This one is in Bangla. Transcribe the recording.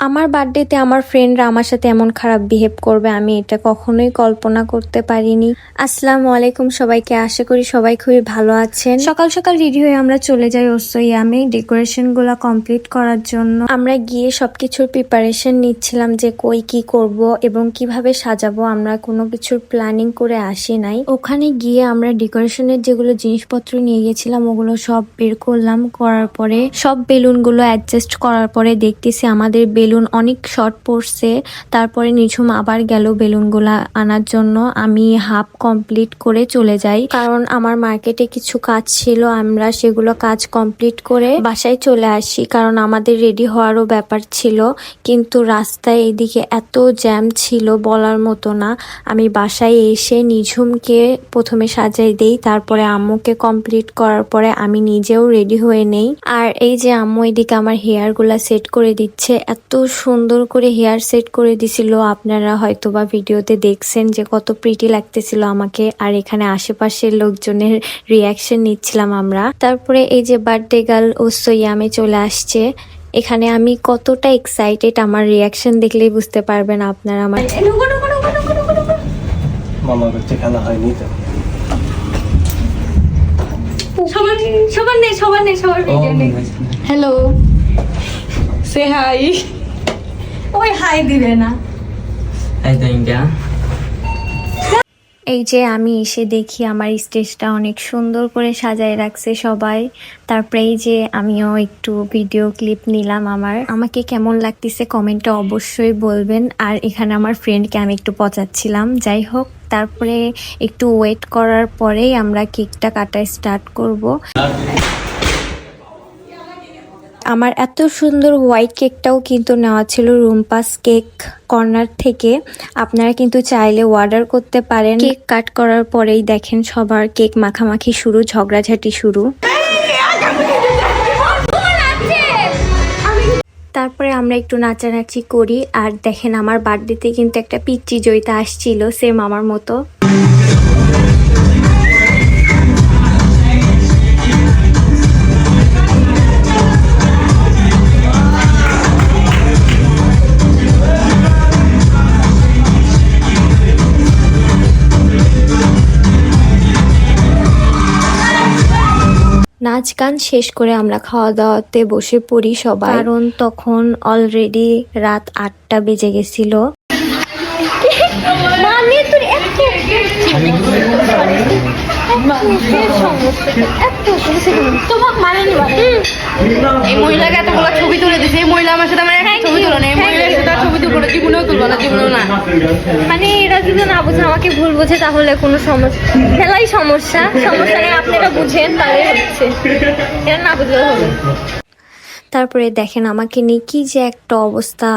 আমার বার্থডেতে আমার ফ্রেন্ডরা আমার সাথে এমন খারাপ বিহেভ করবে আমি এটা কখনোই কল্পনা করতে পারিনি। আসসালামু আলাইকুম সবাইকে, আশা করি সবাই খুবই ভালো আছেন। সকাল সকাল রেডি হয়ে আমরা চলে যাই ওসইয়ামে ডেকোরেশন গুলা কমপ্লিট করার জন্য। আমরা গিয়ে সবকিছুর প্রিপারেশন নিচ্ছিলাম যে কই কি করব এবং কিভাবে সাজাবো। আমরা কোনো কিছুর প্ল্যানিং করে আসি নাই। ওখানে গিয়ে আমরা ডেকোরেশনের যেগুলো জিনিসপত্র নিয়ে গেছিলাম ওগুলো সব বের করলাম। করার পরে সব বেলুন গুলো অ্যাডজাস্ট করার পরে দেখতেছি আমাদের বেলুন অনেক শর্ট পড়ছে। তারপরে নিঝুম আবার গেল বেলুনগুলা আনার জন্য। আমি হাফ কমপ্লিট করে চলে যাই, কারণ আমার মার্কেটে কিছু কাজ ছিল। আমরা সেগুলো কাজ কমপ্লিট করে বাসায় চলে আসি, কারণ আমাদের রেডি হওয়ারও ব্যাপার ছিল। কিন্তু রাস্তায় এদিকে এত জ্যাম ছিল বলার মতো না। আমি বাসায় এসে নিঝুমকে প্রথমে সাজাই দেই, তারপরে আম্মুকে কমপ্লিট করার পরে আমি নিজেও রেডি হয়ে নেই। আর এই যে আম্মু এদিকে আমার হেয়ার গুলা সেট করে দিচ্ছে। এত সুন্দর করে হেয়ার সেট করে দিছিল, আপনারা হয়তো বা ভিডিওতে দেখছেন যে কত প্রিটি লাগতেছিল আমাকে। আর এখানে আশেপাশের লোকজনের রিয়াকশন নিচ্ছিলাম আমরা। তারপরে এই যে বার্থডে গার্ল ওসইয়ামে চলে আসছে। এখানে আমি কতটা এক্সাইটেড আমার রিয়াকশন দেখলেই বুঝতে পারবেন আপনারা। আমার মামা করছে খেলা হয়নি তো। সবার ভিডিও নেই। হ্যালো, সে হাই। ওই হাই দিবে না। এই যে আমি এসে দেখি আমার স্টেজটা অনেক সুন্দর করে সাজায় রাখছে সবাই। তারপরে এই যে আমিও একটু ভিডিও ক্লিপ নিলাম। আমাকে কেমন লাগতেছে কমেন্টে অবশ্যই বলবেন। আর এখানে আমার ফ্রেন্ডকে আমি একটু পচাচ্ছিলাম। যাই হোক, তারপরে একটু ওয়েট করার পরেই আমরা কেকটা কাটা স্টার্ট করব। আমার এত সুন্দর হোয়াইট কেকটাও কিন্তু নেওয়া ছিল রুমপাস কেক কর্নার থেকে। আপনারা কিন্তু চাইলে অর্ডার করতে পারেন। কেক কাট করার পরেই দেখেন সবার কেক মাখামাখি শুরু, ঝগড়াঝাটি শুরু। তারপরে আমরা একটু নাচানাচি করি। আর দেখেন আমার বার্থডেতে কিন্তু একটা পিচ্চি জয়িতা আসছিল, সেম আমার মতো। নাচ গান শেষ করে আমরা খাওয়া দাওয়াতে বসে পড়ি সবাই, কারণ তখন অলরেডি রাত 8টা বেজে গেছিল। এই মহিলাকে এতগুলো ছবি তুলে দিছে। এই মহিলা আমার সাথে আমার একটা ছবি তুলো না। এই মহিলার সাথে ছবি তুলবো না, জীবনেও তুলবো না, জীবনেও না। মানে এরা যদি না বুঝে, আমাকে ভুল বোঝে, তাহলে কোনো সমস্যা খেলাই সমস্যা নেই। আপনারা বুঝেন তাহলে হচ্ছে, এরা না বুঝলেও হবে। তারপরে দেখেন আমাকে নিয়ে কি যে একটা অবস্থা।